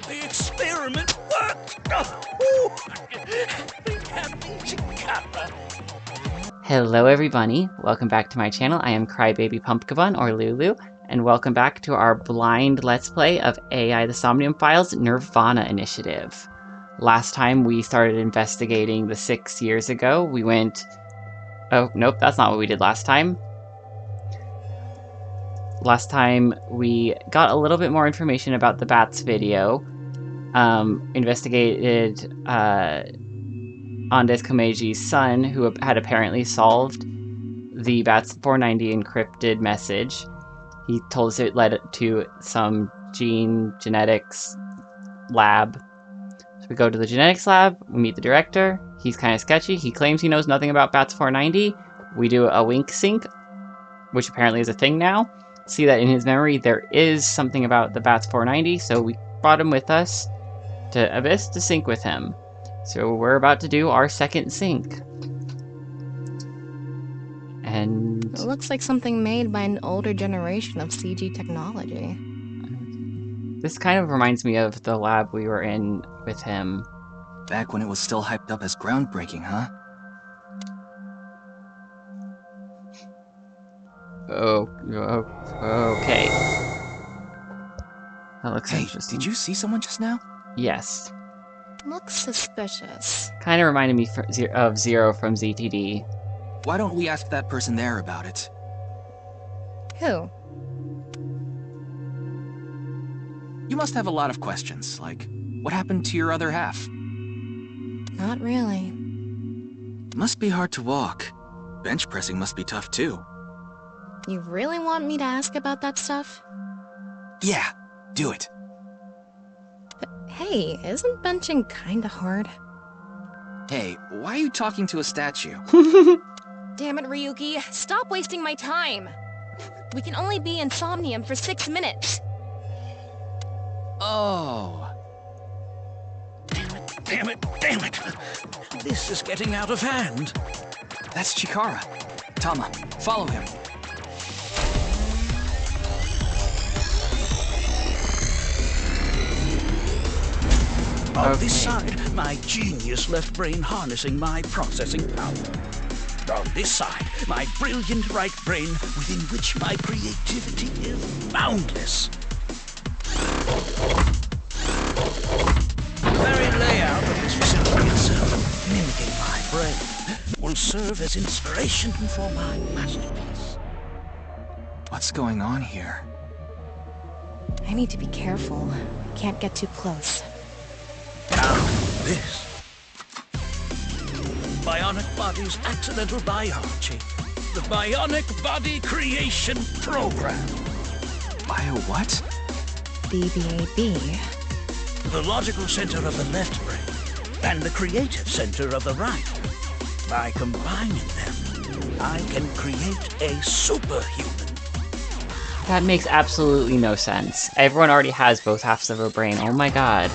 The experiment worked! Oh, Hello everybody, welcome back to my channel. I am Crybaby Pumpkabun, or Lulu, and welcome back to our blind Let's Play of AI the Somnium Files Nirvana Initiative. Last time we started investigating the 6 years ago, we went... Oh, nope, that's not what we did last time. Last time we got a little bit more information about the Bats video, investigated Andes Komeji's son, who had apparently solved the Bats 490 encrypted message. He told us it led to some genetics lab. So we go to the genetics lab, we meet the director. He's kind of sketchy. He claims he knows nothing about Bats 490. We do a wink sync, which apparently is a thing now. See that in his memory there is something about the Bats 490, so we brought him with us to Abyss to sync with him. So we're about to do our second sync. And... It looks like something made by an older generation of CG technology. This kind of reminds me of the lab we were in with him. Back when it was still hyped up as groundbreaking, huh? Okay. That looks interesting. Did you see someone just now? Yes. Looks suspicious. Kind of reminded me of Zero from ZTD. Why don't we ask that person there about it? Who? You must have a lot of questions, like, what happened to your other half? Not really. Must be hard to walk. Bench pressing must be tough too. You really want me to ask about that stuff? Yeah, do it. But hey, isn't benching kinda hard? Hey, why are you talking to a statue? Damn it, Ryuki. Stop wasting my time. We can only be in Somnium for 6 minutes. Oh. damn it. This is getting out of hand. That's Chikara. Tama, follow him. On this side, my genius left brain harnessing my processing power. On this side, my brilliant right brain within which my creativity is boundless. The very layout of this facility itself, mimicking my brain, will serve as inspiration for my masterpiece. What's going on here? I need to be careful. Can't get too close. Now, this. Bionic Body's accidental biology. The Bionic Body Creation Program. Bio what? BBAB. The logical center of the left brain, and the creative center of the right. By combining them, I can create a superhuman. That makes absolutely no sense. Everyone already has both halves of a brain. Oh my god.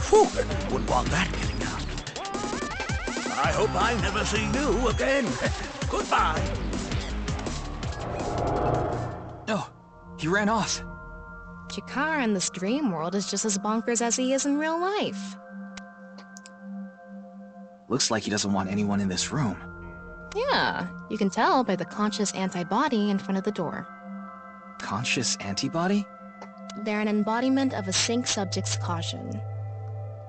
Whew, wouldn't want that getting out. I hope I never see you again. Goodbye. Oh, he ran off. Chikara in this dream world is just as bonkers as he is in real life. Looks like he doesn't want anyone in this room. Yeah, you can tell by the conscious antibody in front of the door. Conscious antibody? They're an embodiment of a sync subject's caution.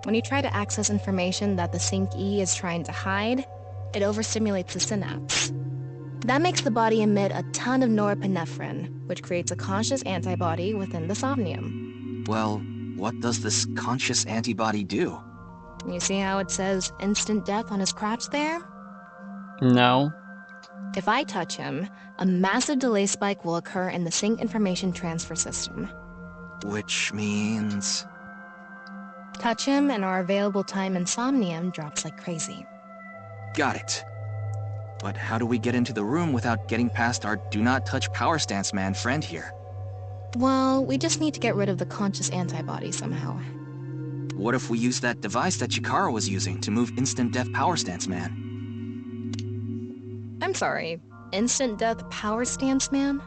When you try to access information that the sync E is trying to hide, it overstimulates the synapse. That makes the body emit a ton of norepinephrine, which creates a conscious antibody within the Somnium. Well, what does this conscious antibody do? You see how it says instant death on his crotch there? No. If I touch him, a massive delay spike will occur in the sync information transfer system. Which means... Touch him and our available time in Somnium drops like crazy. Got it. But how do we get into the room without getting past our do not touch power stance man friend here? Well, we just need to get rid of the conscious antibody somehow. What if we use that device that Chikara was using to move instant death power stance man? I'm sorry, Instant death power stance man?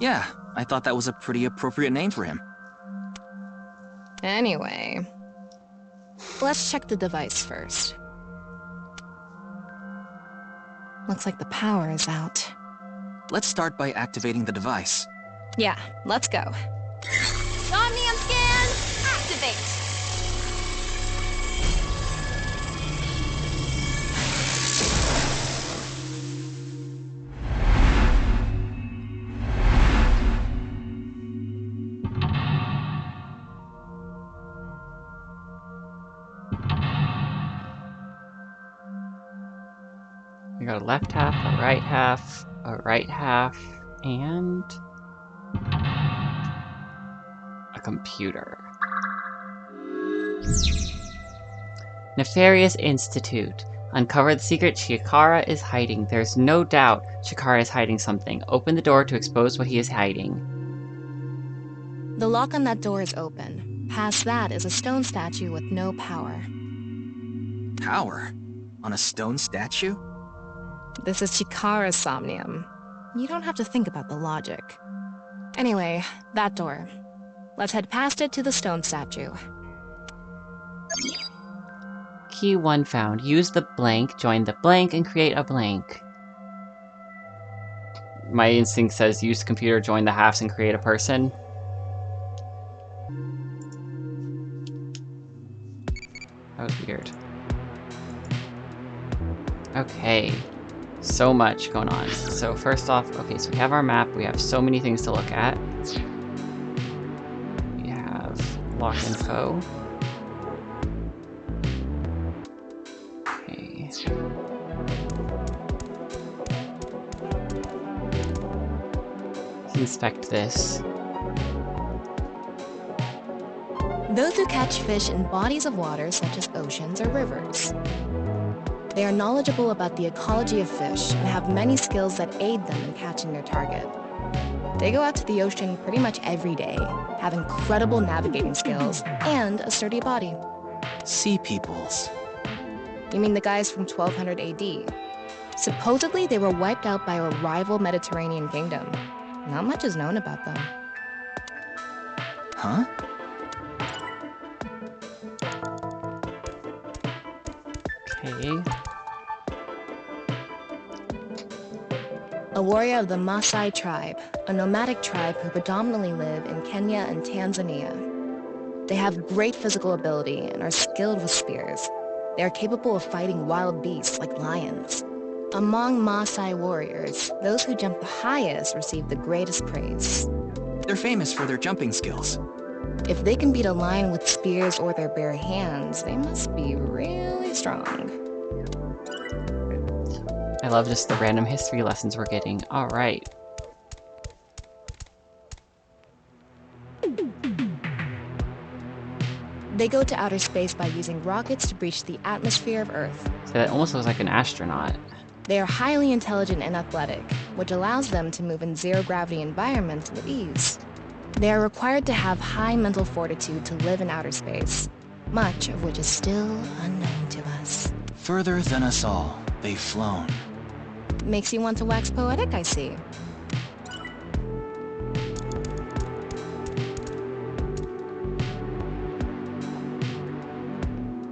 Yeah, I thought that was a pretty appropriate name for him. Anyway, let's check the device first. Looks like the power is out. Let's start by activating the device. Yeah, let's go. Somnium scan, activate. We got a left half, a right half, and a computer. Nefarious Institute. Uncover the secret Chikara is hiding. There's no doubt Chikara is hiding something. Open the door to expose what he is hiding. The lock on that door is open. Past that is a stone statue with no power. Power? On a stone statue? This is Chikara's Somnium. You don't have to think about the logic. Anyway, that door. Let's head past it to the stone statue. Key 1 found. Use the blank, join the blank, and create a blank. My instinct says use the computer, join the halves, and create a person. That was weird. Okay. So much going on. So first off, okay, so we have our map. We have so many things to look at. We have lock info. Okay. Let's inspect this. Those who catch fish in bodies of water such as oceans or rivers. They are knowledgeable about the ecology of fish and have many skills that aid them in catching their target. They go out to the ocean pretty much every day, have incredible navigating skills, and a sturdy body. Sea peoples. You mean the guys from 1200 AD? Supposedly, they were wiped out by a rival Mediterranean kingdom. Not much is known about them. Huh? Okay. A warrior of the Maasai tribe, a nomadic tribe who predominantly live in Kenya and Tanzania. They have great physical ability and are skilled with spears. They are capable of fighting wild beasts like lions. Among Maasai warriors, those who jump the highest receive the greatest praise. They're famous for their jumping skills. If they can beat a lion with spears or their bare hands, they must be really strong. I love just the random history lessons we're getting. Alright. They go to outer space by using rockets to breach the atmosphere of Earth. So that almost looks like an astronaut. They are highly intelligent and athletic, which allows them to move in zero-gravity environments with ease. They are required to have high mental fortitude to live in outer space, much of which is still unknown to us. Further than us all, they've flown. Makes you want to wax poetic, I see.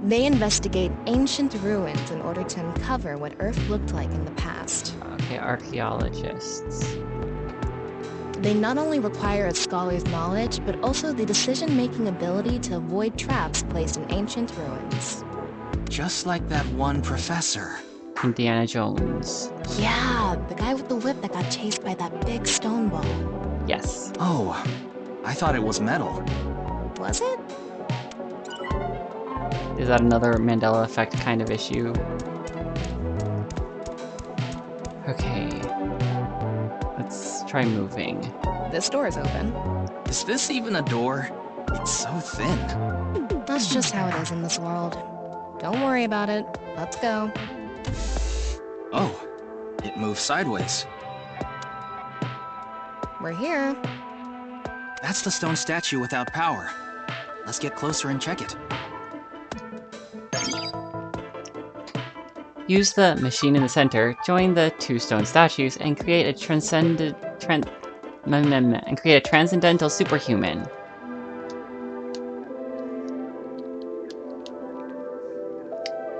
They investigate ancient ruins in order to uncover what Earth looked like in the past. Okay, archaeologists. They not only require a scholar's knowledge, but also the decision-making ability to avoid traps placed in ancient ruins. Just like that one professor. Indiana Jones. Yeah, the guy with the whip that got chased by that big stone ball. Yes. Oh, I thought it was metal. Was it? Is that another Mandela effect kind of issue? Okay. Let's try moving. This door is open. Is this even a door? It's so thin. That's just how it is in this world. Don't worry about it. Let's go. Oh, it moves sideways. We're here. That's the stone statue without power. Let's get closer and check it. Use the machine in the center, join the 2 stone statues, and create a transcendental superhuman.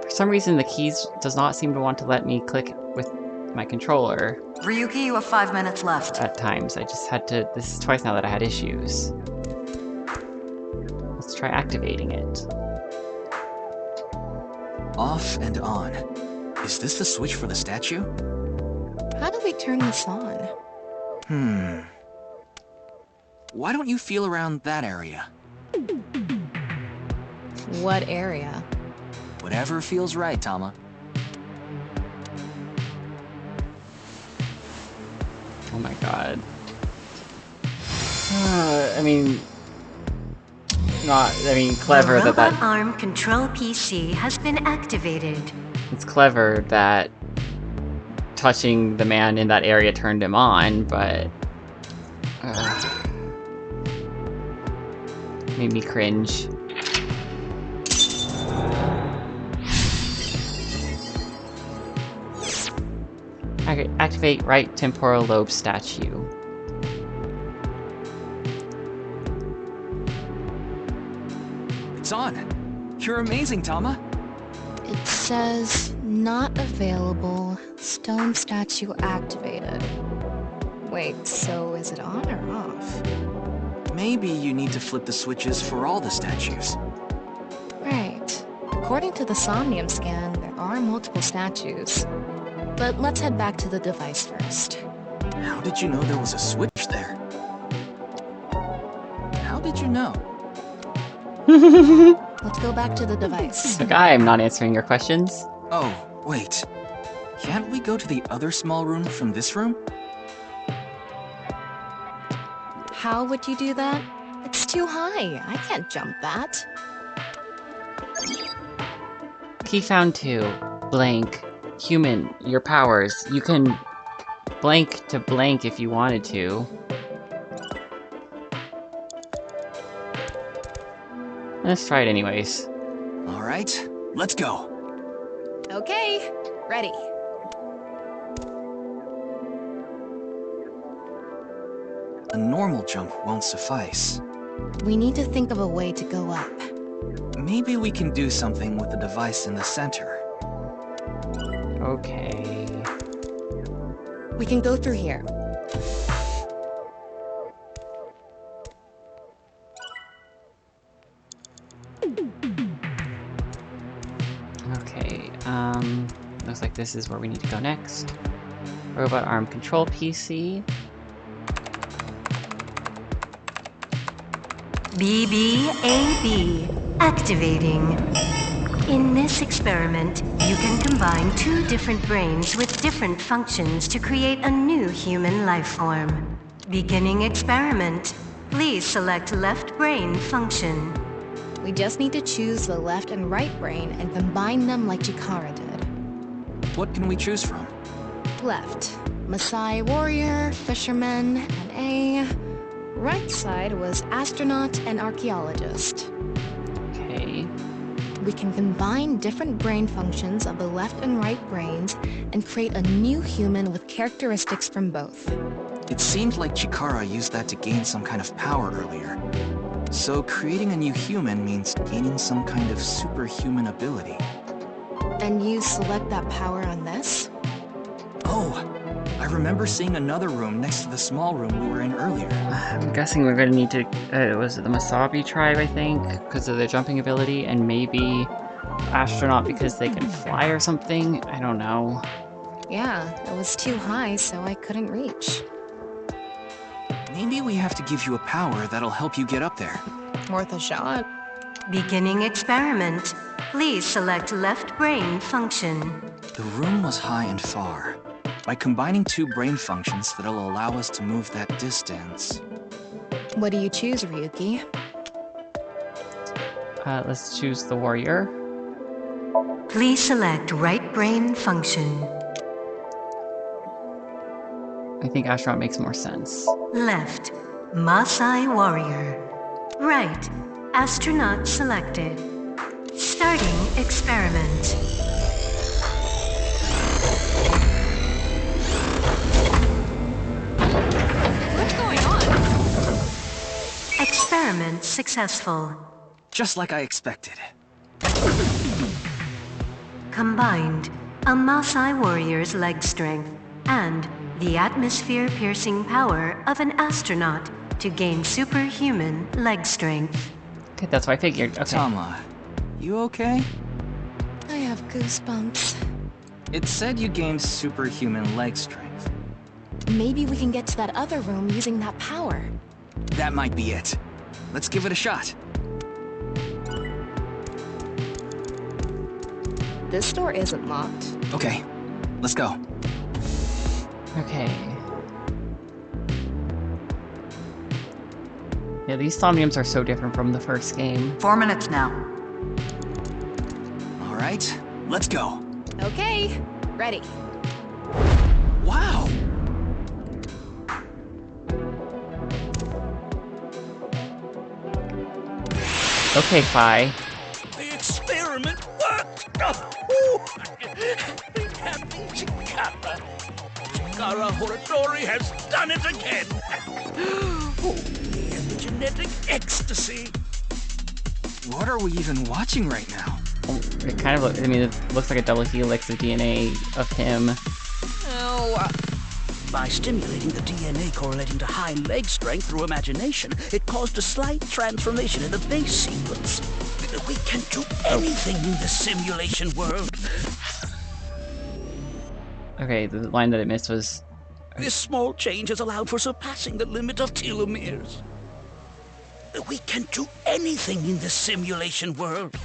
For some reason, the keys does not seem to want to let me click with my controller. Ryuki, you have 5 minutes left. At times, I just had to. This is twice now that I had issues. Let's try activating it. Off and on. Is this the switch for the statue? How do we turn this on? Why don't you feel around that area? What area? Whatever feels right, Tama. Oh my god. Clever The that that... robot arm control PC has been activated. It's clever that touching the man in that area turned him on, but... made me cringe. Activate right temporal lobe statue. It's on. You're amazing, Tama. It says, not available, stone statue activated. Wait, so is it on or off? Maybe you need to flip the switches for all the statues. Right. According to the Somnium scan, there are multiple statues. But let's head back to the device first. How did you know there was a switch there? How did you know? Let's go back to the device. Look, I'm not answering your questions. Oh, wait. Can't we go to the other small room from this room? How would you do that? It's too high. I can't jump that. Key found 2. Blank. Human. Your powers. You can blank to blank if you wanted to. Let's try it anyways. All right, let's go. Okay, ready. A normal jump won't suffice. We need to think of a way to go up. Maybe we can do something with the device in the center. Okay. We can go through here. Okay, looks like this is where we need to go next. Robot arm control PC. BBAB activating. In this experiment, you can combine 2 different brains with different functions to create a new human life form. Beginning experiment. Please select left brain function. We just need to choose the left and right brain and combine them like Chikara did. What can we choose from? Left, Maasai warrior, fisherman, and A. Right side was astronaut and archaeologist. Okay. We can combine different brain functions of the left and right brains and create a new human with characteristics from both. It seemed like Chikara used that to gain some kind of power earlier. So creating a new human means gaining some kind of superhuman ability. And you select that power on this? Oh, I remember seeing another room next to the small room we were in earlier. I'm guessing we're gonna need to, was it the Masabi tribe, I think? Because of their jumping ability, and maybe astronaut because they can fly or something? I don't know. Yeah, it was too high, so I couldn't reach. Maybe we have to give you a power that'll help you get up there. Worth a shot. Beginning experiment. Please select left brain function. The room was high and far. By combining 2 brain functions that'll allow us to move that distance. What do you choose, Ryuki? Let's choose the warrior. Please select right brain function. I think astronaut makes more sense. Left, Maasai warrior. Right, astronaut selected. Starting experiment. Experiment successful. Just like I expected. Combined, a Maasai warrior's leg strength and the atmosphere-piercing power of an astronaut to gain superhuman leg strength. Okay, that's what I figured. Okay. Tama, you okay? I have goosebumps. It said you gained superhuman leg strength. Maybe we can get to that other room using that power. That might be it. Let's give it a shot. This door isn't locked. Okay, let's go. Okay. Yeah, these Somniums are so different from the first game. 4 minutes now. All right, let's go. Okay, ready. Wow! Okay, Fi. The experiment worked! Oh, Happy Chikara. Chikara Horadori has done it again! Oh, the genetic ecstasy! What are we even watching right now? It kind of looks, I mean, it looks like a double helix of DNA of him. Oh, By stimulating the DNA correlating to high leg strength through imagination, it caused a slight transformation in the base sequence. We can do anything in the simulation world. Okay, the line that it missed was... This small change has allowed for surpassing the limit of telomeres. We can do anything in the simulation world.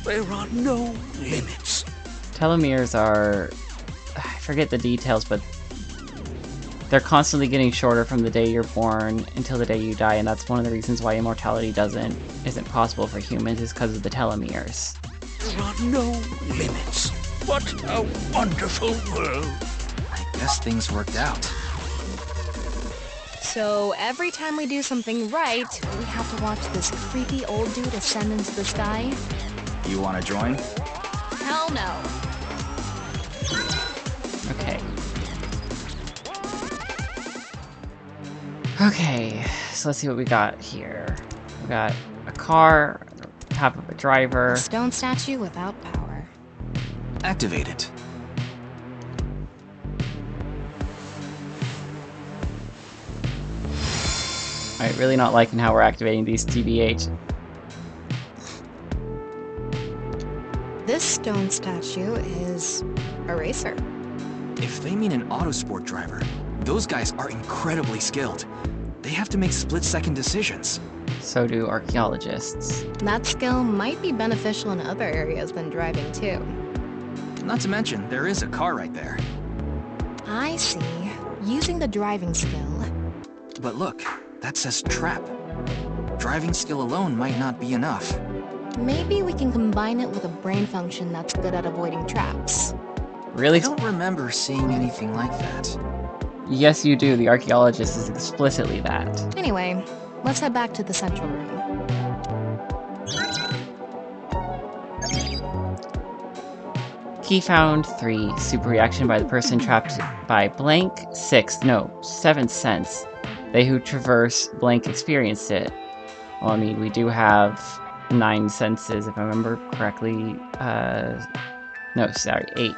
There are no limits. Telomeres are... I forget the details, but... they're constantly getting shorter from the day you're born until the day you die, and that's one of the reasons why immortality isn't possible for humans, is because of the telomeres. There are no limits. What a wonderful world. I guess things worked out. so every time we do something right, we have to watch this creepy old dude ascend into the sky? You want to join? Hell no. Okay. Okay, so let's see what we got here. We got a car, half of a driver. A stone statue without power. Activate it. Alright, really not liking how we're activating these TBH. This stone statue is a racer. If they mean an autosport driver, those guys are incredibly skilled. They have to make split-second decisions. So do archaeologists. That skill might be beneficial in other areas than driving too. Not to mention, there is a car right there. I see. Using the driving skill. But look, that says trap. Driving skill alone might not be enough. Maybe we can combine it with a brain function that's good at avoiding traps. Really? I don't remember seeing anything like that. Yes, you do. The archaeologist is explicitly that. Anyway, let's head back to the central room. Key found 3. Super reaction by the person trapped by blank. 6. No, 7th sense. They who traverse blank experienced it. Well, I mean, we do have 9 senses, if I remember correctly. No, sorry, 8.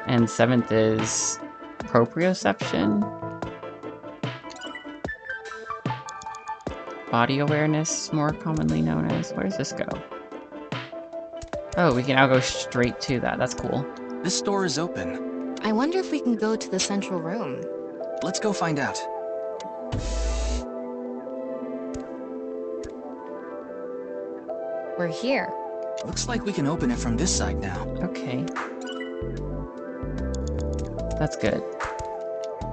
And 7th is proprioception? Body awareness, more commonly known as. Where does this go? Oh, we can now go straight to that. That's cool. This door is open. I wonder if we can go to the central room. Let's go find out. We're here. Looks like we can open it from this side now. Okay. That's good.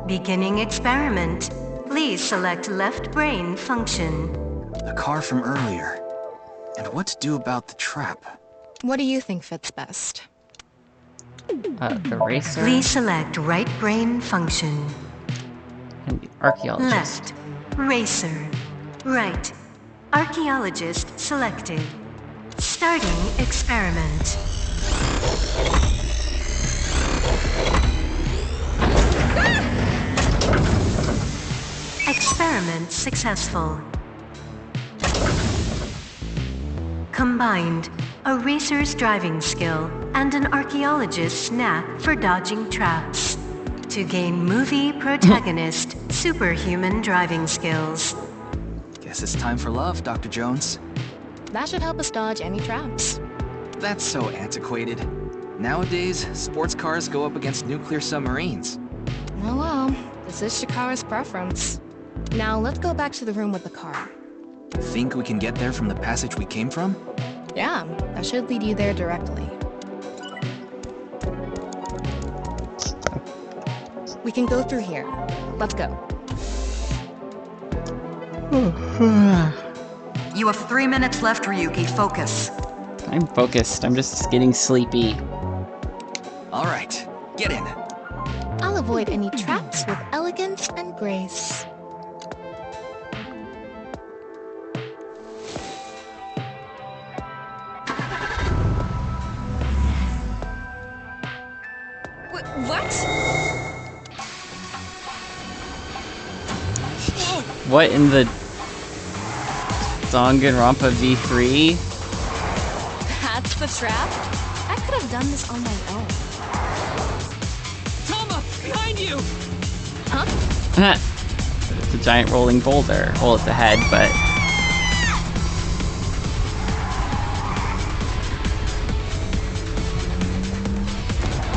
Beginning experiment. Please select left brain function. The car from earlier. And what to do about the trap? What do you think fits best? The racer Please select right brain function. and the archaeologist. Left. Racer. Right. Archaeologist selected. Starting experiment. Experiment successful. combined. A racer's driving skill and an archaeologist's knack for dodging traps. To gain movie protagonist superhuman driving skills. Guess it's time for love, Dr. Jones. That should help us dodge any traps. That's so antiquated. Nowadays, sports cars go up against nuclear submarines. Oh well, this is Shikara's preference. Now let's go back to the room with the car. Think we can get there from the passage we came from? Yeah, that should lead you there directly. We can go through here. Let's go. You have 3 minutes left, Ryuki. Focus. I'm focused. I'm just getting sleepy. All right, get in. I'll avoid any traps with elegance and grace. What? What in the Danganronpa V3? That's the trap? I could have done this on my own. Toma! Behind you! Huh? It's a giant rolling boulder. Well, it's a head, but...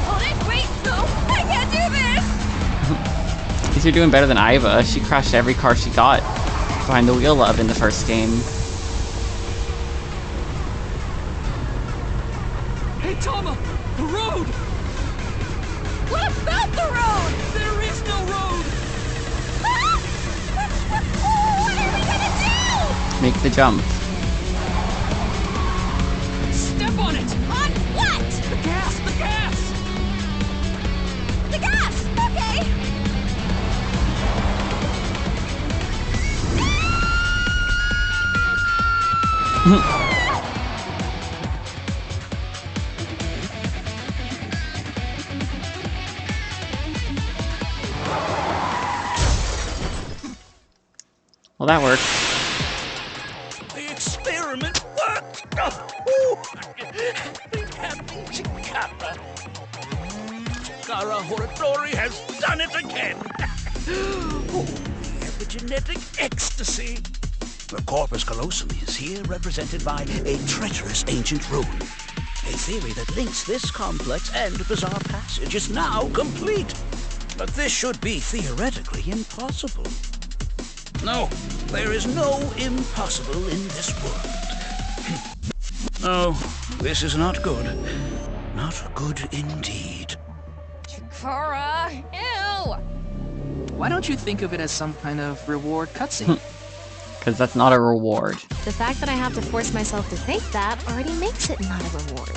Hold it! Wait! No! I can't do this! At least you're doing better than Iva. She crushed every car she got behind the wheel of in the first game. Hey, Toma! The road! What about the road? There is no road! Ah! What are we gonna Make the jump. Step on it! do? On what? The gas! The gas! The gas! Okay! Well, that worked. The experiment worked! Oh, the Captain Chikara! Chikara Horatori has done it again! Oh, the epigenetic ecstasy! The corpus callosum is here represented by a treacherous ancient rune. A theory that links this complex and bizarre passage is now complete. But this should be theoretically impossible. No, there is no impossible in this world. No, this is not good. Not good indeed. Chikara! Ew! Why don't you think of it as some kind of reward cutscene? Because that's not a reward. The fact that I have to force myself to think that already makes it not a reward.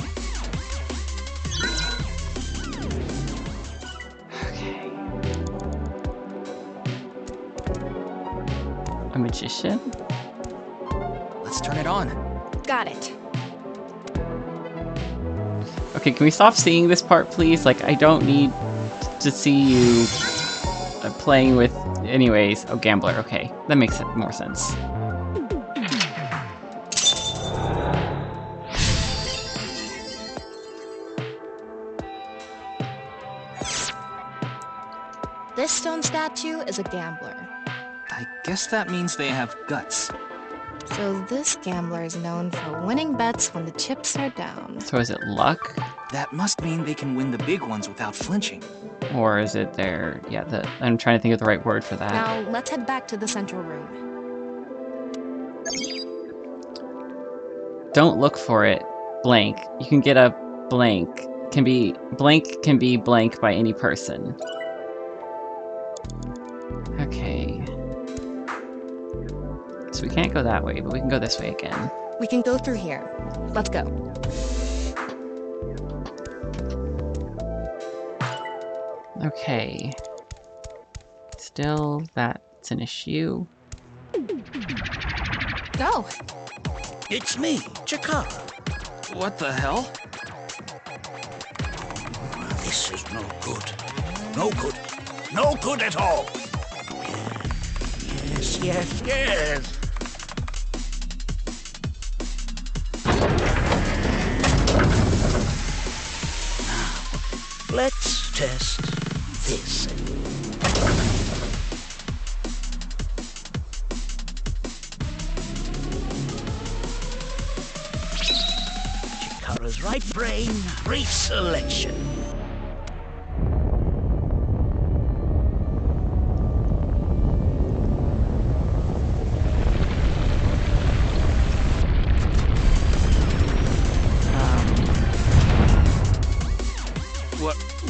Okay. A magician? Let's turn it on. Got it. Okay, can we stop seeing this part, please? Like, I don't need to see you playing with... Anyways, oh, gambler, okay. That makes more sense. This stone statue is a gambler. I guess that means they have guts. So this gambler is known for winning bets when the chips are down. So is it luck? That must mean they can win the big ones without flinching. Or is it their... Yeah, I'm trying to think of the right word for that. Now, let's head back to the central room. Don't look for it. Blank. You can get a blank. Blank can be blank by any person. Okay. So we can't go that way, but we can go this way again. We can go through here. Let's go. Okay. Still, that's an issue. Go! It's me, Chikara. What the hell? This is no good. No good. No good at all. Yes, yes, yes. Let's test this. Chikara's right brain reselection.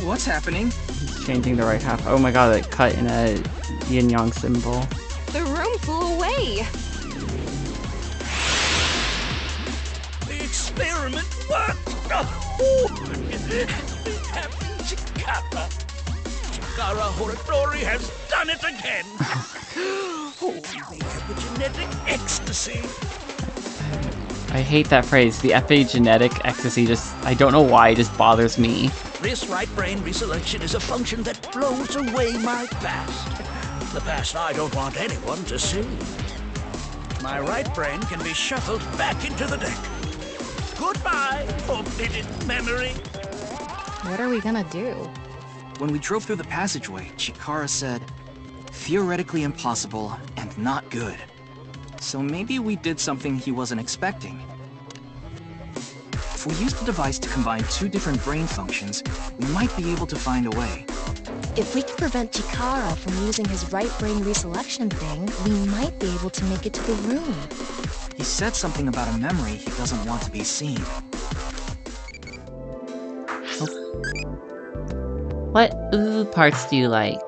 What's happening? He's changing the right half. Oh my god, it cut in a yin-yang symbol. The room flew away. The experiment worked! Oh, Captain Chikara! Chikara Horadori has done it again! Oh, the epigenetic ecstasy! I hate that phrase. The epigenetic ecstasy I don't know why, it just bothers me. This right brain reselection is a function that blows away my past. The past I don't want anyone to see. My right brain can be shuffled back into the deck. Goodbye, forbidden memory. What are we gonna do? When we drove through the passageway, Chikara said, "Theoretically impossible and not good." So maybe we did something he wasn't expecting. If we used the device to combine two different brain functions, we might be able to find a way. If we can prevent Chikara from using his right brain reselection thing, we might be able to make it to the room. He said something about a memory he doesn't want to be seen. What parts do you like?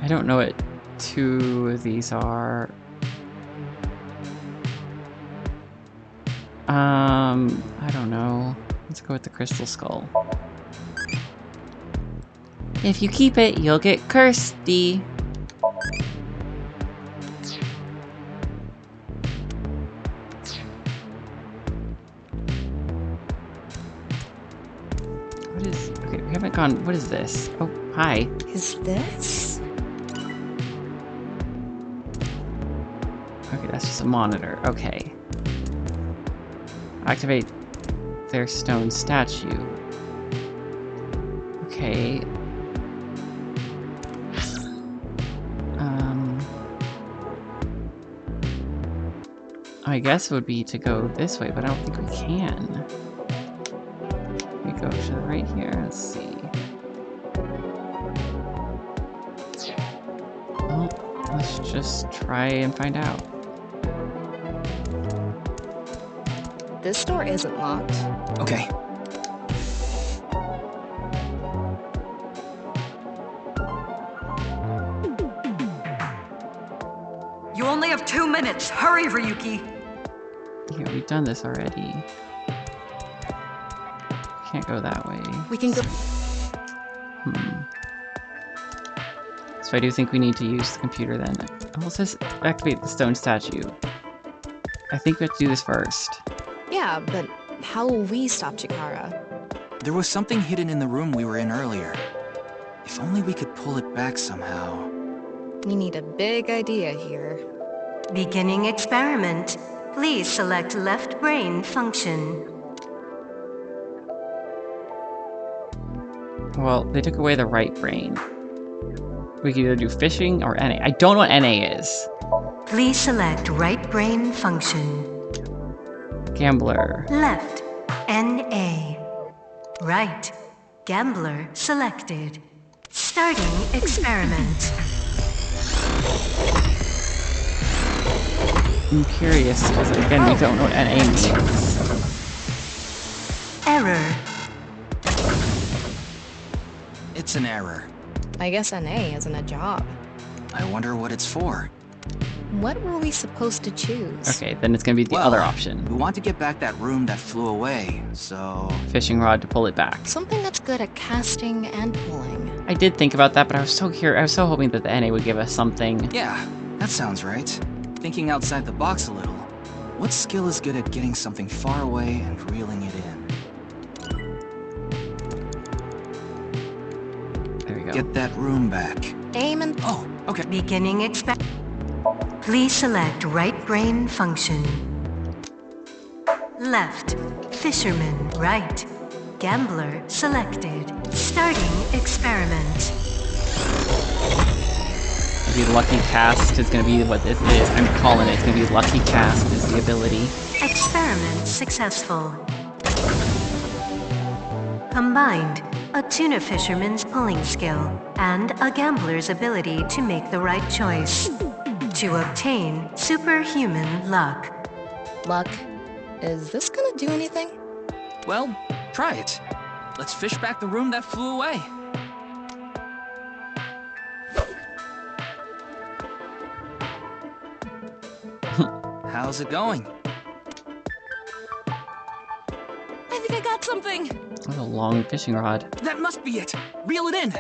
I don't know what two of these are. I don't know. Let's go with the crystal skull. If you keep it, you'll get cursedy. What is... Okay, we haven't gone... What is this? Oh, hi. Is this? Okay, that's just a monitor. Okay. Activate their stone statue. Okay. I guess it would be to go this way, but I don't think we can. We go to the right here. Let's see. Well, let's just try and find out. This door isn't locked. Okay. You only have 2 minutes. Hurry, Ryuki. Yeah, we've done this already. Can't go that way. We can go... So I do think we need to use the computer then. Oh, it says activate the stone statue. I think we have to do this first. Yeah, but how will we stop Chikara? There was something hidden in the room we were in earlier. If only we could pull it back somehow. We need a big idea here. Beginning experiment. Please select left brain function. Well, they took away the right brain. We can either do fishing or NA. I don't know what NA is. Please select right brain function. Gambler. Left, NA. Right, gambler selected. Starting experiment. I'm curious, because again, we don't know what NA means. Error. It's an error. I guess NA isn't a job. I wonder what it's for. What were we supposed to choose? Okay, then it's gonna be the Well, other option. We want to get back that room that flew away, so... Fishing rod to pull it back. Something that's good at casting and pulling. I did think about that, but I was so curious. I was so hoping that the NA would give us something. Yeah, that sounds right. Thinking outside the box a little. What skill is good at getting something far away and reeling it in? There we go. Get that room back. Aim and... Oh, okay. Beginning experiment. Please select right brain function. left. Fisherman, right. Gambler, selected. Starting experiment. Maybe Lucky Cast is gonna be what this is. I'm calling it. It's gonna be Lucky Cast is the ability. Experiment successful. Combined, a tuna fisherman's pulling skill and a gambler's ability to make the right choice. To obtain superhuman luck. Luck, is this gonna do anything? Well, try it. Let's fish back the room that flew away. How's it going? I think I got something! What a long fishing rod. That must be it! Reel it in!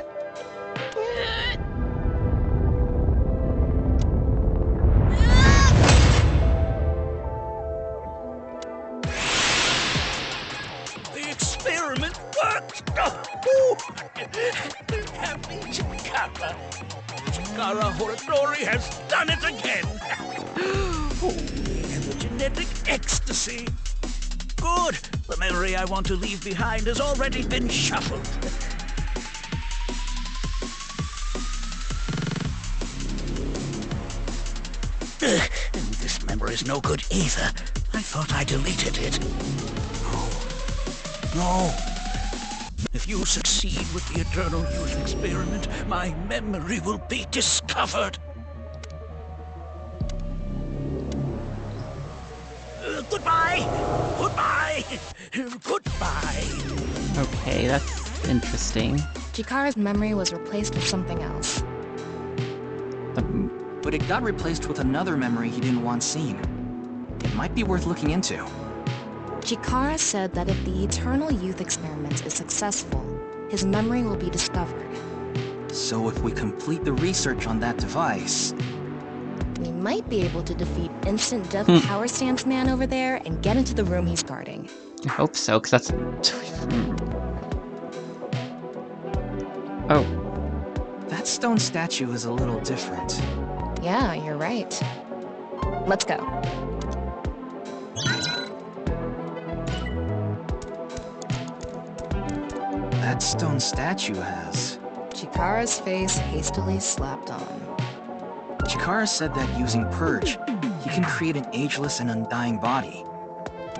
The experiment worked! Happy Chikara! Chikara Horatori has done it again! And the genetic ecstasy! Good! The memory I want to leave behind has already been shuffled. And this memory's no good either. I thought I deleted it. No. If you succeed with the Eternal Youth experiment, my memory will be discovered. Goodbye! Goodbye! Goodbye! Okay, that's interesting. Chikara's memory was replaced with something else. But it got replaced with another memory he didn't want seen. It might be worth looking into. Chikara said that if the Eternal Youth experiment is successful, his memory will be discovered. So if we complete the research on that device... We might be able to defeat Instant Death Power Stance Man over there and get into the room he's guarding. I hope so, because that's... Oh. That stone statue is a little different. Yeah, you're right. Let's go. That stone statue has... Chikara's face hastily slapped on. Chikara said that using Purge, he can create an ageless and undying body.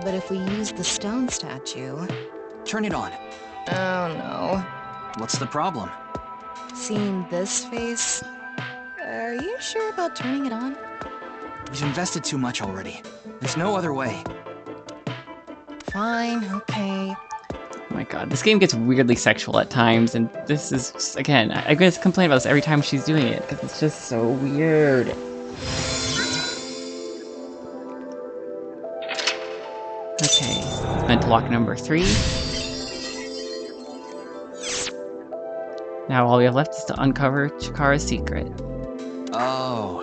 But if we use the stone statue... Turn it on. Oh no. What's the problem? Seeing this face... Are you sure about turning it on? We've invested too much already. There's no other way. Fine, okay. Oh my god, this game gets weirdly sexual at times, and this is, just, again, I guess complain about this every time she's doing it, because it's just so weird. Okay, mental lock number 3. Now all we have left is to uncover Chikara's secret. Oh,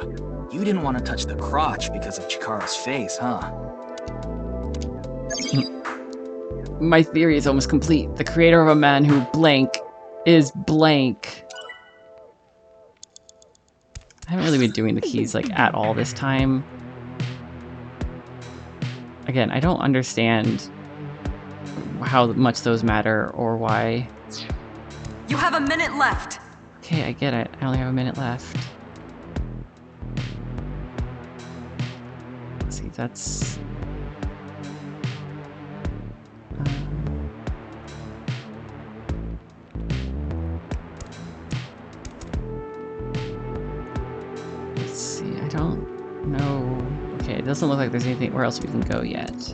you didn't want to touch the crotch because of Chikara's face, huh? My theory is almost complete. The creator of a man who blank is blank. I haven't really been doing the keys like at all this time. Again, I don't understand how much those matter or why. You have a minute left. Okay, I get it. I only have a minute left. Let's see, that's... let's see, I don't know... Okay, it doesn't look like there's anything where else we can go yet.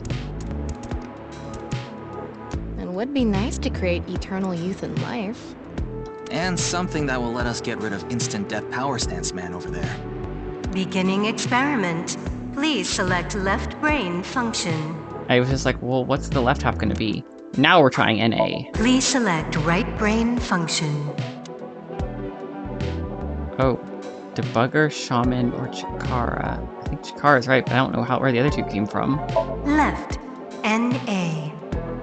It would be nice to create eternal youth in life. And something that will let us get rid of Instant Death Power Stance Man over there. Beginning experiment. Please select left brain function. I was just like, well, what's the left half going to be? Now we're trying NA. Please select right brain function. Oh, Debugger, Shaman, or Chikara. I think Chikara's right, but I don't know where the other two came from. Left, NA.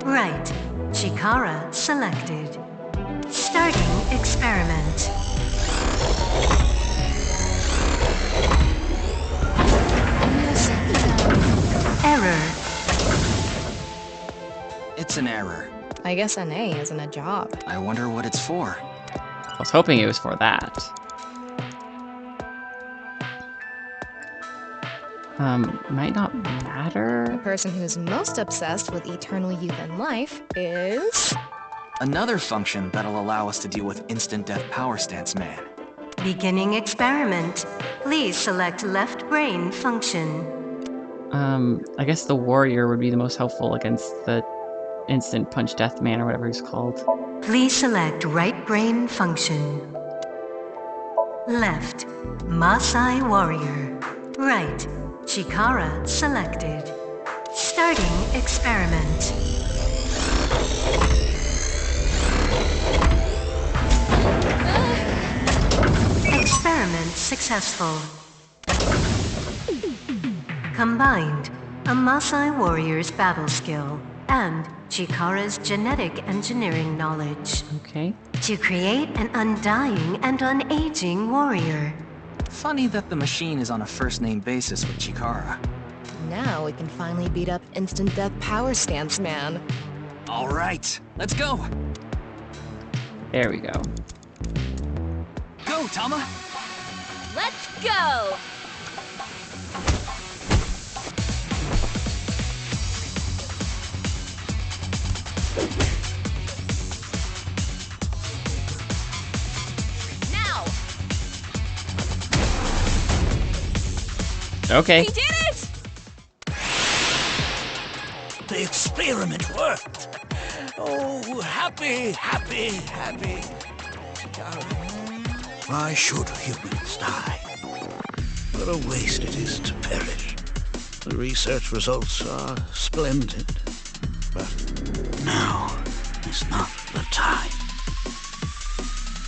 Right, Chikara selected. Starting experiment. Error. It's an error. I guess NA isn't a job. I wonder what it's for. I was hoping it was for that. Might not The matter. person who's most obsessed with eternal youth and life is... Another function that'll allow us to deal with instant death power stance man. Beginning experiment. Please select left brain function. I guess the warrior would be the most helpful against the instant punch death man or whatever he's called. Please select right brain function. Left, Maasai warrior. Right, Chikara selected. Starting experiment. Experiment successful. Combined, a Maasai warrior's battle skill and Chikara's genetic engineering knowledge Okay. to create an undying and unaging warrior. Funny that the machine is on a first-name basis with Chikara. Now we can finally beat up instant death power stance man. All right, let's go. There we go. Go, Tama. Let's go! Now! Okay. We did it! The experiment worked. Oh, happy, happy, happy. Why should humans die? What a waste it is to perish. The research results are splendid. But now is not the time.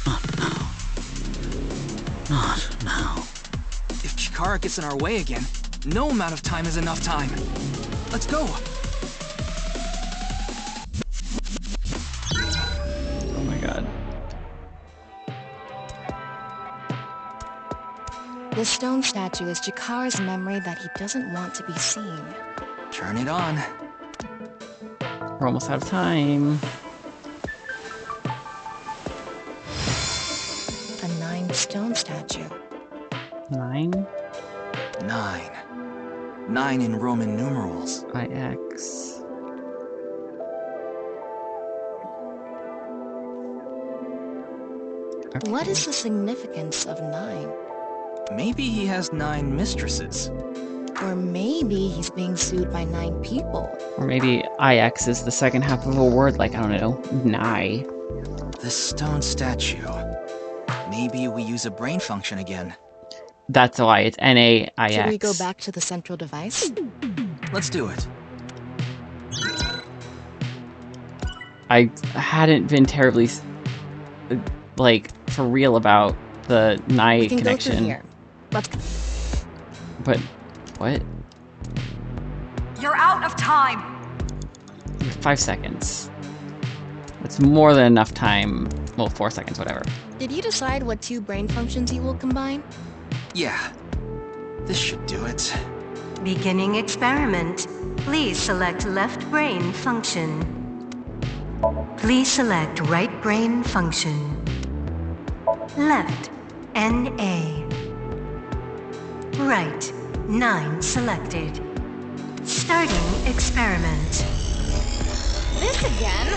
Not now. Not now. If Chikara gets in our way again, no amount of time is enough time. Let's go. Oh my god. This stone statue is Chikara's memory that he doesn't want to be seen. Turn it on. We're almost out of time. A 9 stone statue. 9 9. 9 in Roman numerals. IX. Okay. What is the significance of 9? Maybe he has 9 mistresses. Or maybe he's being sued by 9 people. Or maybe IX is the second half of a word, like, I don't know, nigh. This stone statue. Maybe we use a brain function again. That's why it's NAIX. Should we go back to the central device? Let's do it. I hadn't been terribly, like, for real about the nigh We can connection. go through here. Let's... But, what? You're out of time! 5 seconds. That's more than enough time. Well, 4 seconds, whatever. Did you decide what 2 brain functions you will combine? Yeah. This should do it. Beginning experiment. Please select left brain function. Please select right brain function. Left, NA. Right, 9 selected. Starting experiment. This again?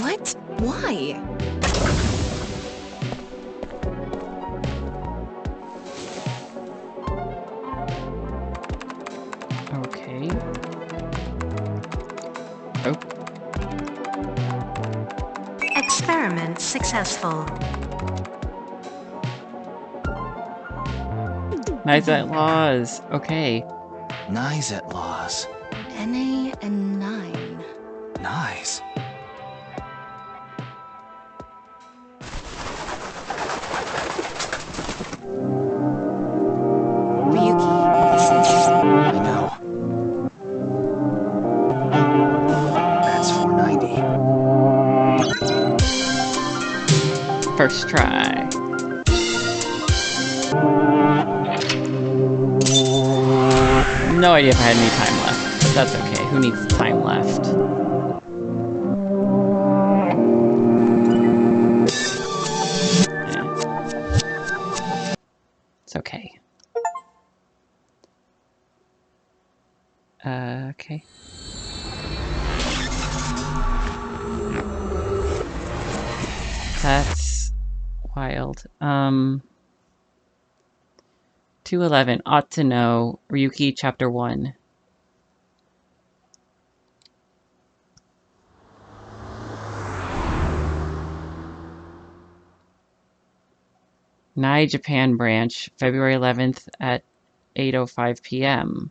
What? Why? Okay. Oh, Experiment successful. Knives at Laws. Okay. Nizet laws. NA and 9. Nice. Ryuki, this is... I know. That's 490. First try. no idea if I had any time left. That's okay. Who needs time left? Yeah. It's okay. Okay. That's wild. 211. Ought to know. Ryuki, Chapter 1. Nai Japan branch, February 11th at 8:05 p.m.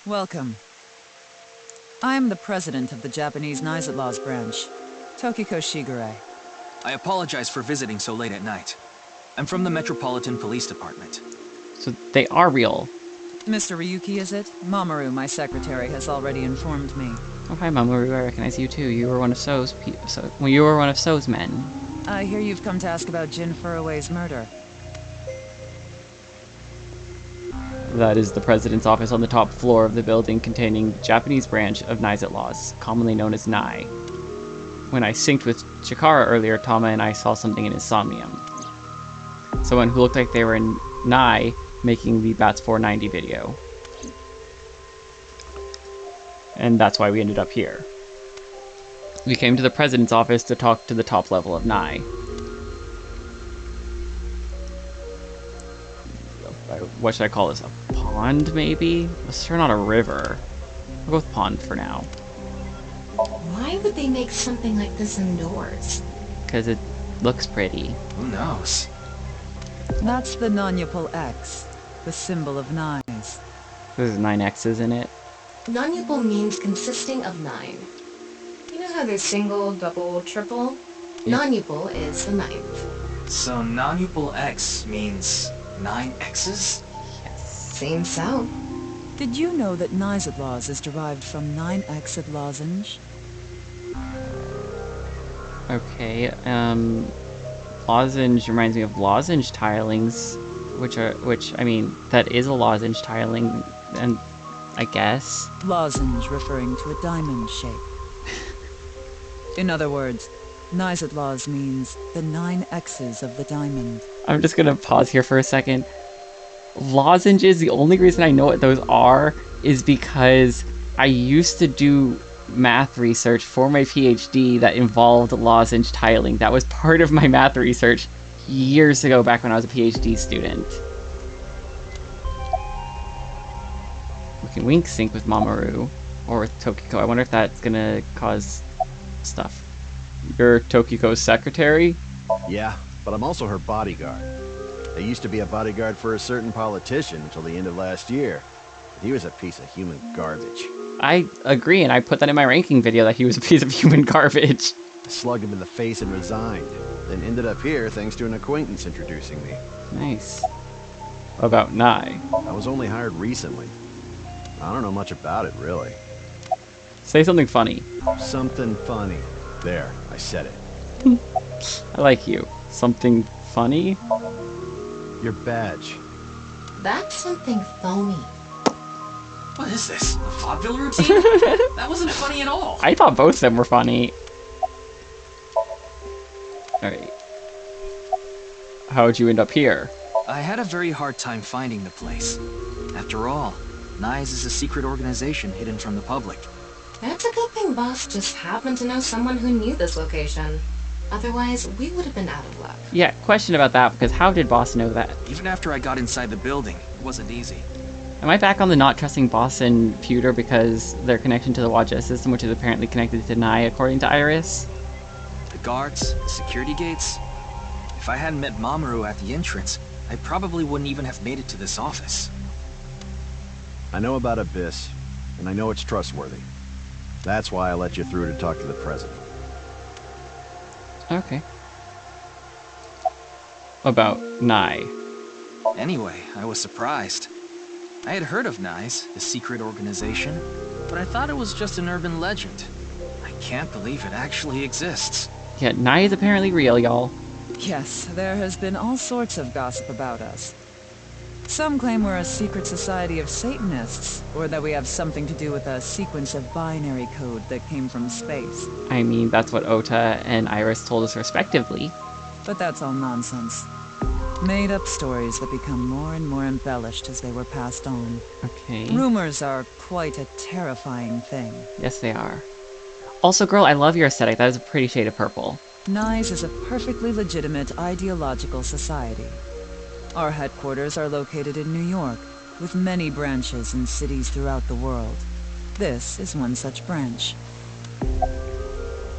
Welcome. I am the president of the Japanese Knives at Laws branch, Tokiko Shigure. I apologize for visiting so late at night. I'm from the Metropolitan Police Department. So they are real. Mr. Ryuki, is it? Mamoru, my secretary, has already informed me. Oh, hi, Mamoru. I recognize you too. You were one of you were one of So's men. I hear you've come to ask about Jin Furue's murder. That is the president's office on the top floor of the building containing the Japanese branch of Knives at Laws, commonly known as Nai. When I synced with Chikara earlier, Tama and I saw something in his Somnium. Someone who looked like they were in Nai making the Bats 490 video. And that's why we ended up here. We came to the president's office to talk to the top level of Nai. What should I call this? A pond, maybe? It's sure not a river. I'll go with pond for now. Why would they make something like this indoors? Because it looks pretty. Who knows? That's the non-Yupal X, the symbol of knives. There's 9 X's in it. Non-Yupal means consisting of 9. You know how there's single, double, triple? Yeah. Non-Yupal is the 9th. So non-Yupal X means 9 X's? Seems so. Did you know that Knives at Laws is derived from 9-exed lozenge? Okay, lozenge reminds me of lozenge tilings, I mean, that is a lozenge tiling, and I guess. Lozenge referring to a diamond shape. In other words, Knives at Laws means the 9 X's of the diamond. I'm just gonna pause here for a second. Lozenges, the only reason I know what those are is because I used to do math research for my PhD that involved lozenge tiling. That was part of my math research years ago, back when I was a PhD student. We can wink sync with Mamoru or with Tokiko. I wonder if that's gonna cause stuff. You're Tokiko's secretary? Yeah, but I'm also her bodyguard. I used to be a bodyguard for a certain politician until the end of last year. He was a piece of human garbage. I agree, and I put that in my ranking video that he was a piece of human garbage. I slugged him in the face and resigned, then ended up here thanks to an acquaintance introducing me. Nice. About Nai. I was only hired recently. I don't know much about it, really. Say something funny. Something funny. There, I said it. I like you. Something funny? Your badge. That's something phony. What is this? A vaudeville routine? That wasn't funny at all. I thought both of them were funny. Alright. How'd you end up here? I had a very hard time finding the place. After all, Knives is a secret organization hidden from the public. That's a good thing Boss just happened to know someone who knew this location. Otherwise, we would have been out of luck. Yeah, question about that, because how did Boss know that? Even after I got inside the building, it wasn't easy. Am I back on the not trusting Boss and Pewter because their connection to the Wadjet system, which is apparently connected to Nai, according to Iris? The guards, the security gates. If I hadn't met Mamoru at the entrance, I probably wouldn't even have made it to this office. I know about Abyss, and I know it's trustworthy. That's why I let you through to talk to the president. Okay. About Nai. Anyway, I was surprised. I had heard of Knives, the secret organization, but I thought it was just an urban legend. I can't believe it actually exists. Yeah, Nai is apparently real, y'all. Yes, there has been all sorts of gossip about us. Some claim we're a secret society of Satanists, or that we have something to do with a sequence of binary code that came from space. I mean, that's what Ota and Iris told us respectively. But that's all nonsense. Made-up stories that become more and more embellished as they were passed on. Okay. Rumors are quite a terrifying thing. Yes, they are. Also, girl, I love your aesthetic. That is a pretty shade of purple. NICE is a perfectly legitimate ideological society. Our headquarters are located in New York, with many branches in cities throughout the world. This is one such branch.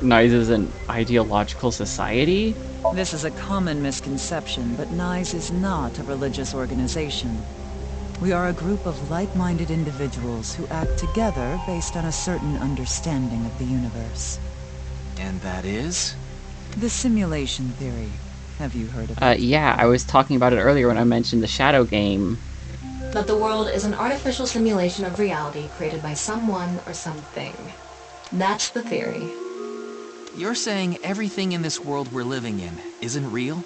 NICE is an ideological society? This is a common misconception, but NICE is not a religious organization. We are a group of like-minded individuals who act together based on a certain understanding of the universe. And that is? The simulation theory. Have you heard of it? Yeah, I was talking about it earlier when I mentioned the Shadow game. That the world is an artificial simulation of reality created by someone or something. That's the theory. You're saying everything in this world we're living in isn't real?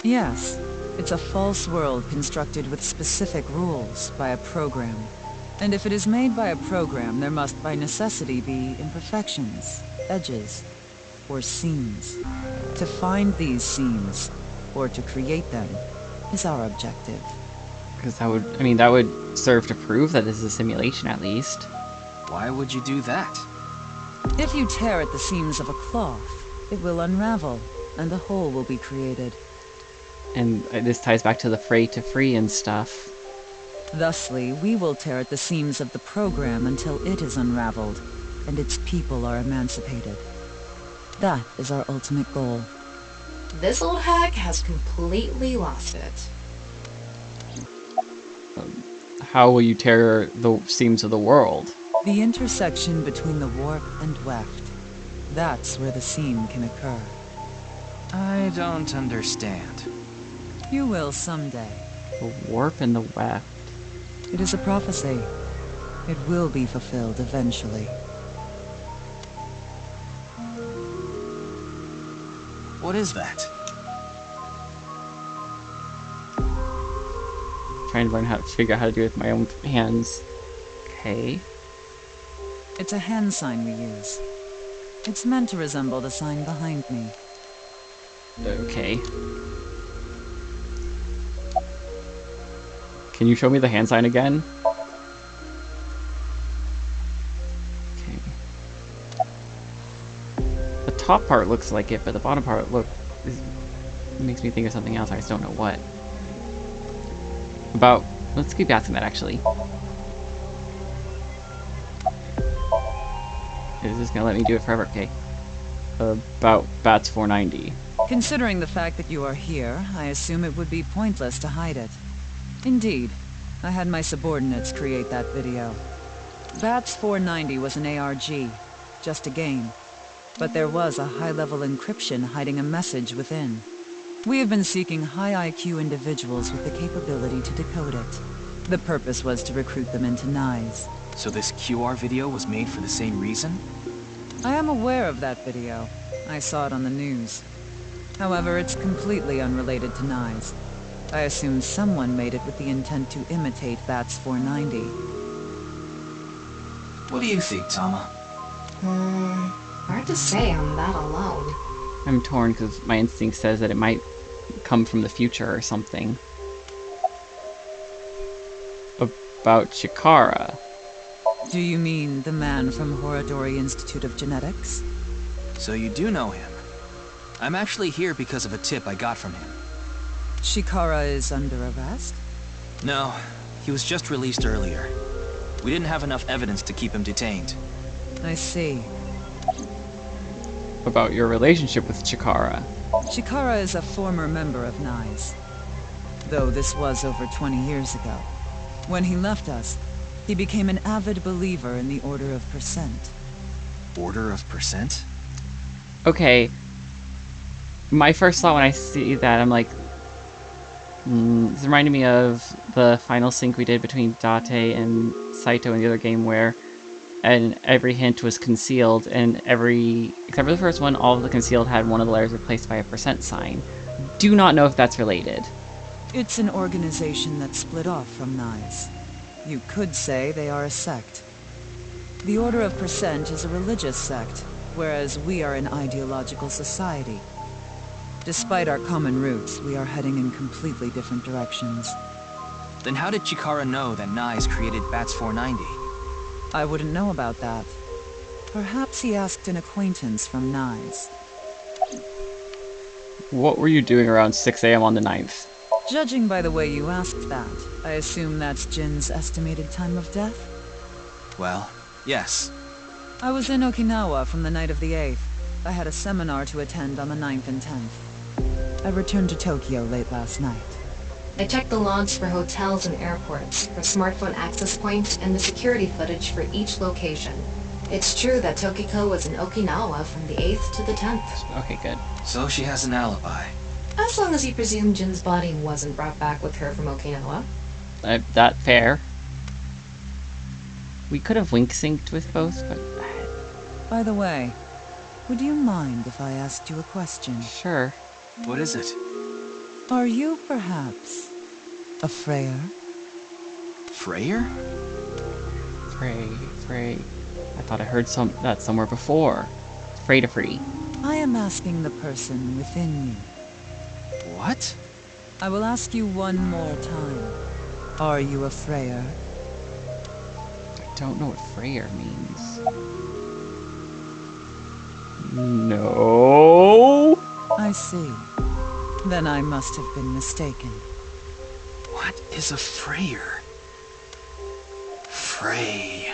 Yes. It's a false world constructed with specific rules by a program. And if it is made by a program, there must by necessity be imperfections, edges, or seams. To find these seams, or to create them, is our objective. Because that would serve to prove that this is a simulation, at least. Why would you do that? If you tear at the seams of a cloth, it will unravel, and a hole will be created. And this ties back to the fray to free and stuff. Thusly, we will tear at the seams of the program until it is unraveled, and its people are emancipated. That is our ultimate goal. This old hag has completely lost it. How will you tear the seams of the world? The intersection between the warp and weft. That's where the seam can occur. I don't understand. You will someday. The warp and the weft. It is a prophecy. It will be fulfilled eventually. What is that? Trying to learn how to figure out how to do it with my own hands. Okay. It's a hand sign we use. It's meant to resemble the sign behind me. Okay. Can you show me the hand sign again? Okay. The top part looks like it, but the bottom part makes me think of something else. I just don't know what. Let's keep asking that, actually. Is this gonna let me do it forever? Okay. About Bats 490. Considering the fact that you are here, I assume it would be pointless to hide it. Indeed, I had my subordinates create that video. Bats 490 was an ARG, just a game. But there was a high-level encryption hiding a message within. We have been seeking high IQ individuals with the capability to decode it. The purpose was to recruit them into NICE. So this QR video was made for the same reason? I am aware of that video. I saw it on the news. However, it's completely unrelated to NICE. I assume someone made it with the intent to imitate Bats 490. What do you think, Tama? Hard to say on that alone. I'm torn because my instinct says that it might come from the future or something. About Chikara. Do you mean the man from Horadori Institute of Genetics? So you do know him. I'm actually here because of a tip I got from him. Chikara is under arrest? No, he was just released earlier. We didn't have enough evidence to keep him detained. I see. About your relationship with Chikara. Chikara is a former member of NICE. Though this was over 20 years ago. When he left us, he became an avid believer in the Order of Percent. Order of Percent? Okay. My first thought when I see that, I'm like, it's reminding me of the final sync we did between Date and Saito in the other game where every hint was concealed, and except for the first one, all of the concealed had one of the letters replaced by a percent sign. Do not know if that's related. It's an organization that split off from Nyes. You could say they are a sect. The Order of Percent is a religious sect, whereas we are an ideological society. Despite our common roots, we are heading in completely different directions. Then how did Chikara know that Nyes created Bats 490? I wouldn't know about that. Perhaps he asked an acquaintance from Nyes. What were you doing around 6 a.m. on the 9th? Judging by the way you asked that, I assume that's Jin's estimated time of death? Well, yes. I was in Okinawa from the night of the 8th. I had a seminar to attend on the 9th and 10th. I returned to Tokyo late last night. I checked the logs for hotels and airports, for smartphone access points, and the security footage for each location. It's true that Tokiko was in Okinawa from the 8th to the 10th. Okay, good. So she has an alibi. As long as you presume Jin's body wasn't brought back with her from Okinawa. That fair. We could have wink-synced with both, but... By the way, would you mind if I asked you a question? Sure. What is it? Are you, perhaps, a Freyer? Freyer? Frey. I thought I heard that somewhere before. Frey to free. I am asking the person within you. What? I will ask you one more time. Are you a Freyer? I don't know what Freyer means. No. I see. Then I must have been mistaken. What is a Freyer? Frey.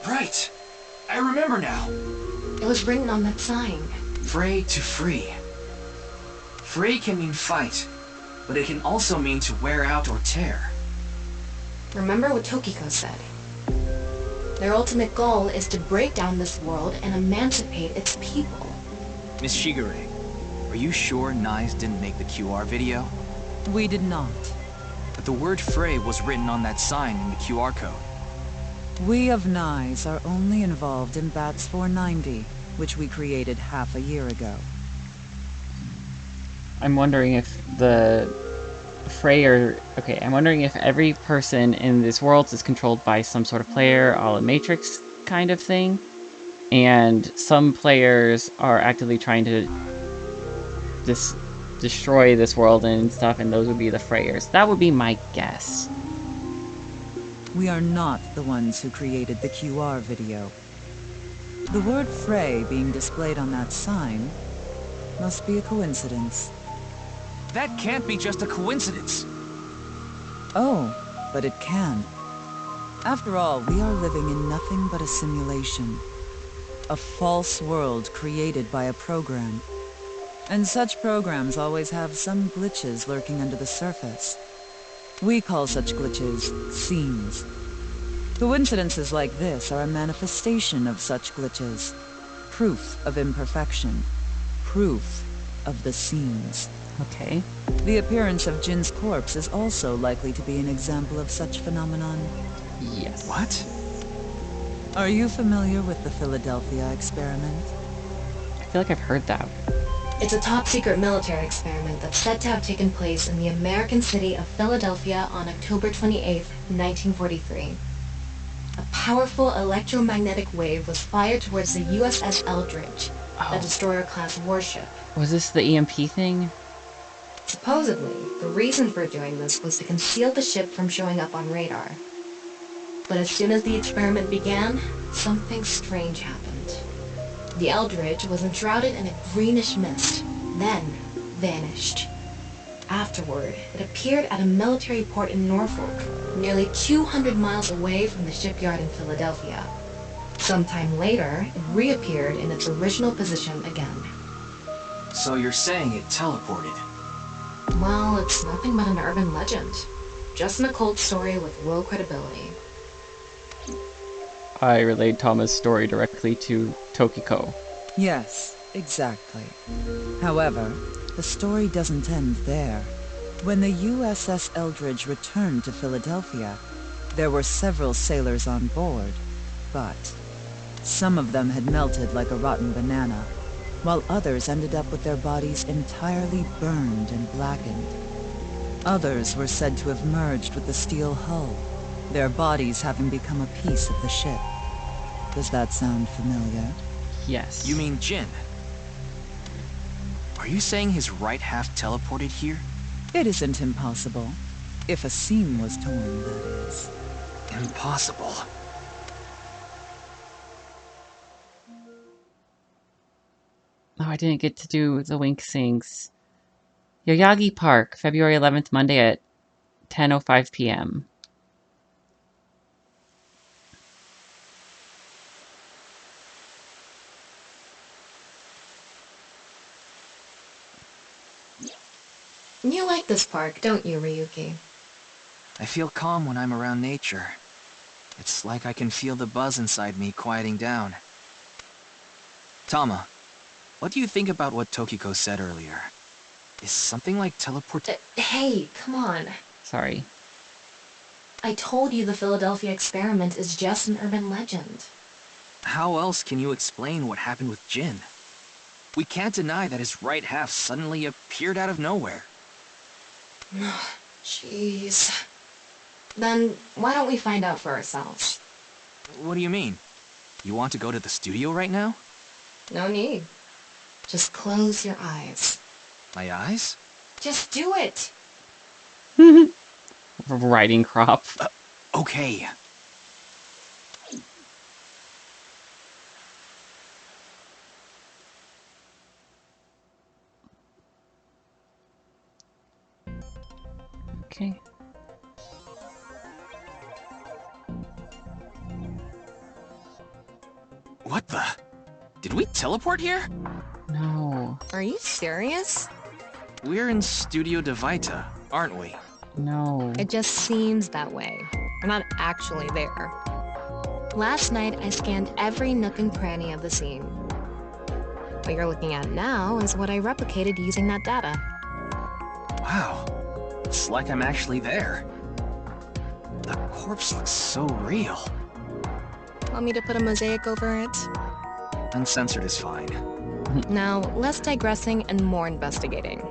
Right! I remember now! It was written on that sign. Frey to free. Frey can mean fight, but it can also mean to wear out or tear. Remember what Tokiko said. Their ultimate goal is to break down this world and emancipate its people. Miss Shigure, are you sure Nyes didn't make the QR video? We did not. But the word Frey was written on that sign in the QR code. We of Nyes are only involved in Bats 490, which we created half a year ago. I'm wondering if the Freyer... Okay, I'm wondering if every person in this world is controlled by some sort of player, a la Matrix kind of thing. And some players are actively trying to destroy this world and stuff, and those would be the Freyers. That would be my guess. We are not the ones who created the QR video. The word Frey being displayed on that sign must be a coincidence. That can't be just a coincidence. Oh, but it can. After all, we are living in nothing but a simulation. A false world created by a program. And such programs always have some glitches lurking under the surface. We call such glitches scenes. Coincidences like this are a manifestation of such glitches. Proof of imperfection. Proof of the scenes. Okay. The appearance of Jin's corpse is also likely to be an example of such phenomenon. Yes. What? Are you familiar with the Philadelphia experiment? I feel like I've heard that. It's a top-secret military experiment that's said to have taken place in the American city of Philadelphia on October 28, 1943. A powerful electromagnetic wave was fired towards the USS Eldridge, a destroyer-class warship. Was this the EMP thing? Supposedly, the reason for doing this was to conceal the ship from showing up on radar. But as soon as the experiment began, something strange happened. The Eldridge was enshrouded in a greenish mist, then vanished. Afterward, it appeared at a military port in Norfolk, nearly 200 miles away from the shipyard in Philadelphia. Sometime later, it reappeared in its original position again. So you're saying it teleported? Well, it's nothing but an urban legend. Just an occult story with low credibility. I relayed Thomas' story directly to Tokiko. Yes, exactly. However, the story doesn't end there. When the USS Eldridge returned to Philadelphia, there were several sailors on board, but some of them had melted like a rotten banana, while others ended up with their bodies entirely burned and blackened. Others were said to have merged with the steel hull, their bodies having become a piece of the ship. Does that sound familiar? Yes. You mean Jin? Are you saying his right half teleported here? It isn't impossible. If a seam was torn, that is. Impossible. Oh, I didn't get to do the Wink Sings. Yoyagi Park, February 11th, Monday at 10:05 p.m. You like this park, don't you, Ryuki? I feel calm when I'm around nature. It's like I can feel the buzz inside me quieting down. Tama, what do you think about what Tokiko said earlier? Is something like teleport- Hey, come on. Sorry. I told you the Philadelphia experiment is just an urban legend. How else can you explain what happened with Jin? We can't deny that his right half suddenly appeared out of nowhere. Jeez. Then, why don't we find out for ourselves? What do you mean? You want to go to the studio right now? No need. Just close your eyes. My eyes? Just do it! Riding crop. Okay. Okay. What the? Did we teleport here? No. Are you serious? We're in Studio Devita, aren't we? No. It just seems that way. We're not actually there. Last night, I scanned every nook and cranny of the scene. What you're looking at now is what I replicated using that data. Wow. It's like I'm actually there. The corpse looks so real. Want me to put a mosaic over it? Uncensored is fine. Now, less digressing and more investigating.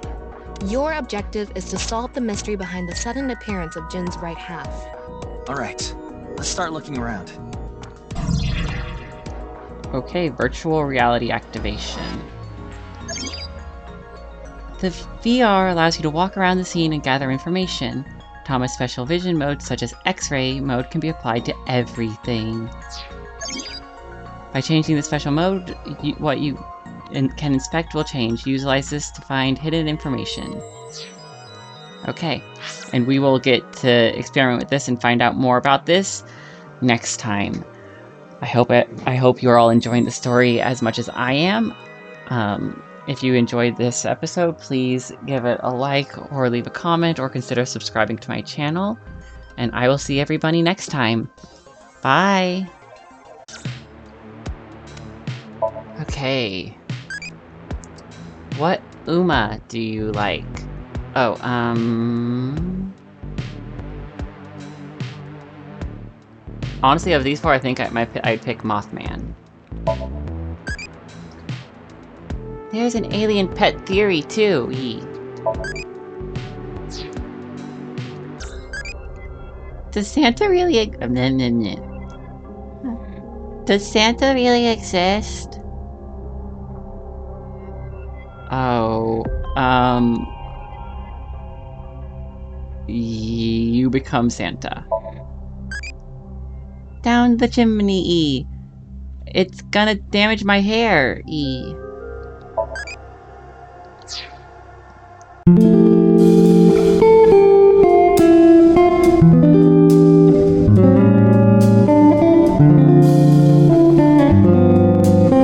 Your objective is to solve the mystery behind the sudden appearance of Jin's right half. Alright, let's start looking around. Okay, virtual reality activation. The VR allows you to walk around the scene and gather information. Tama's special vision mode, such as X-ray mode, can be applied to everything. By changing the special mode, what you can inspect will change. Utilize this to find hidden information. Okay, and we will get to experiment with this and find out more about this next time. I hope you're all enjoying the story as much as I am. If you enjoyed this episode, please give it a like or leave a comment or consider subscribing to my channel. And I will see everybody next time. Bye! Okay. What Uma do you like? Oh, honestly, of these four, I think I'd pick Mothman. There's an alien pet theory, too. Does Santa really... Does Santa really exist? Oh, you become Santa. Down the chimney, E. It's gonna damage my hair, E.